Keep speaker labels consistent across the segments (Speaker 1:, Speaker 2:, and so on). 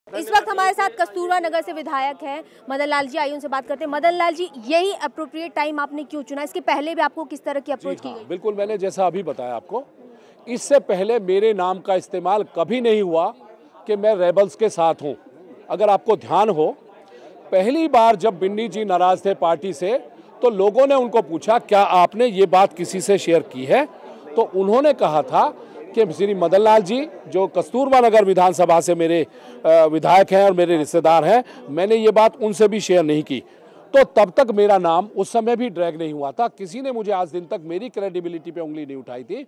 Speaker 1: इस वक्त हमारे साथ कस्तूरबा नगर से विधायक हैं मदन लाल जी। आइए उनसे बात करते हैं। मदन लाल जी, यही अप्रोप्रिएट टाइम आपने क्यों चुना? इसके पहले भी आपको किस तरह की अप्रोच की गई?
Speaker 2: बिल्कुल, मैंने जैसा अभी बताया आपको, इससे पहले मेरे नाम का इस्तेमाल कभी नहीं हुआ कि मैं रेबल्स के साथ हूं। अगर आपको ध्यान हो, पहली बार जब बिन्नी जी नाराज थे पार्टी से, तो लोगों ने उनको पूछा क्या आपने ये बात किसी से शेयर की है, तो उन्होंने कहा था कि श्री मदन लाल जी जो कस्तूरबा नगर विधानसभा से मेरे विधायक हैं और मेरे रिश्तेदार हैं, मैंने ये बात उनसे भी शेयर नहीं की। तो तब तक मेरा नाम उस समय भी ड्रैग नहीं हुआ था, किसी ने मुझे आज दिन तक मेरी क्रेडिबिलिटी पे उंगली नहीं उठाई थी।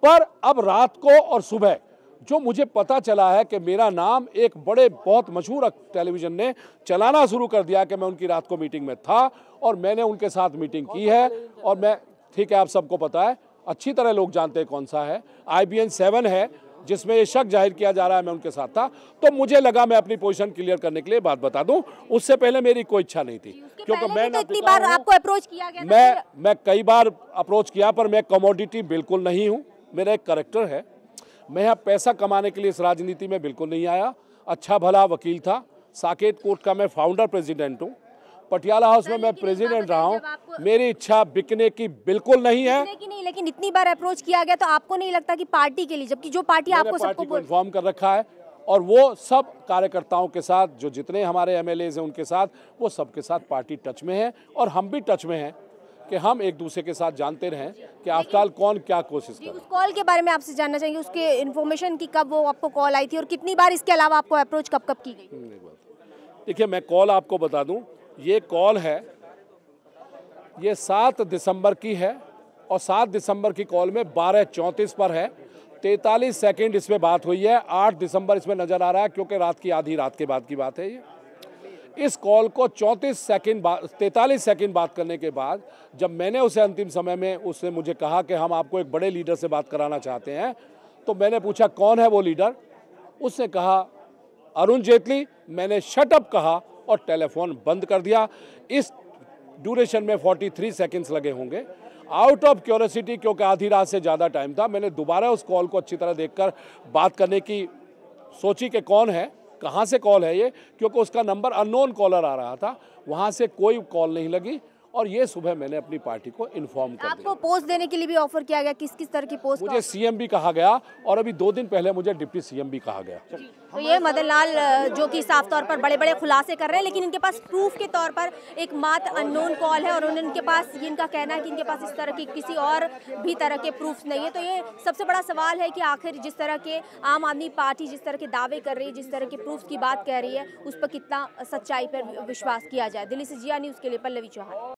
Speaker 2: पर अब रात को और सुबह जो मुझे पता चला है कि मेरा नाम एक बड़े बहुत मशहूर टेलीविजन ने चलाना शुरू कर दिया कि मैं उनकी रात को मीटिंग में था और मैंने उनके साथ मीटिंग की है। और मैं, ठीक है, आप सबको पता है, अच्छी तरह लोग जानते हैं कौन सा है, IBN 7 है जिसमें ये शक जाहिर किया जा रहा है मैं उनके साथ था। तो मुझे लगा मैं अपनी पोजीशन क्लियर करने के लिए बात बता दूं, उससे पहले मेरी कोई इच्छा नहीं थी, क्योंकि मैं
Speaker 1: तो इतनी बार आपको अप्रोच किया गया था।
Speaker 2: मैं कई बार अप्रोच किया, पर मैं कमोडिटी बिल्कुल नहीं हूं। मेरा एक कैरेक्टर है। मैं यहाँ पैसा कमाने के लिए इस राजनीति में बिल्कुल नहीं आया। अच्छा भला वकील था, साकेत कोर्ट का मैं फाउंडर प्रेसिडेंट हूँ, पटियाला हाउस में मैं प्रेसिडेंट रहा हूँ। मेरी इच्छा बिकने की बिल्कुल नहीं है।
Speaker 1: लेकिन इतनी बार अप्रोच किया गया तो आपको नहीं लगता कि पार्टी के लिए, जबकि जो पार्टी आपको सबको
Speaker 2: इन्फॉर्म कर रखा है और वो सब कार्यकर्ताओं के साथ, जो जितने हमारे MLAs हैं उनके साथ, वो सबके साथ पार्टी टच में है और हम भी टच में हैं कि हम एक दूसरे के साथ जानते रहें कि आफ्टर कौन क्या कोशिश करे।
Speaker 1: उस कॉल के बारे में आपसे जानना चाहेंगे, उसके इन्फॉर्मेशन की कब वो आपको कॉल आई थी और कितनी बार इसके अलावा आपको अप्रोच कब कब की गई?
Speaker 2: देखिए, मैं कॉल आपको बता दूं, ये कॉल है, ये 7 दिसंबर की है और 7 दिसंबर की कॉल में 12:34 पर है, 43 सेकंड इसमें बात हुई है। 8 दिसंबर इसमें नजर आ रहा है क्योंकि रात की आधी रात के बाद की बात है ये। इस कॉल को 43 सेकंड बात करने के बाद जब मैंने उसे अंतिम समय में, उसने मुझे कहा कि हम आपको एक बड़े लीडर से बात कराना चाहते हैं, तो मैंने पूछा कौन है वो लीडर। उसने कहा अरुण जेटली। मैंने शट अप कहा और टेलीफोन बंद कर दिया। इस ड्यूरेशन में 43 सेकंड्स लगे होंगे। आउट ऑफ क्यूरियोसिटी, क्योंकि आधी रात से ज़्यादा टाइम था, मैंने दोबारा उस कॉल को अच्छी तरह देखकर बात करने की सोची कि कौन है, कहाँ से कॉल है ये, क्योंकि उसका नंबर अननोन कॉलर आ रहा था। वहाँ से कोई कॉल नहीं लगी और ये सुबह मैंने अपनी पार्टी को इन्फॉर्म कर दिया।
Speaker 1: आपको पोस्ट देने के लिए भी ऑफर किया गया? किस किस तरह की पोस्ट?
Speaker 2: मुझे CM भी कहा गया और अभी 2 दिन पहले मुझे डिप्टी CM भी कहा गया।
Speaker 1: तो ये मदन लाल जो कि साफ तौर पर बड़े बड़े खुलासे कर रहे हैं, लेकिन इनके पास प्रूफ के तौर पर एक मात्र अननोन कॉल है और उनके पास, इनका कहना है कि इनके पास इस तरह की किसी और भी तरह के प्रूफ नहीं है। तो ये सबसे बड़ा सवाल है कि आखिर जिस तरह के आम आदमी पार्टी जिस तरह के दावे कर रही है, जिस तरह के प्रूफ की बात कह रही है, उस पर कितना सच्चाई पर विश्वास किया जाए। दिल्ली से जिया न्यूज़ के लिए पल्लवी चौहान।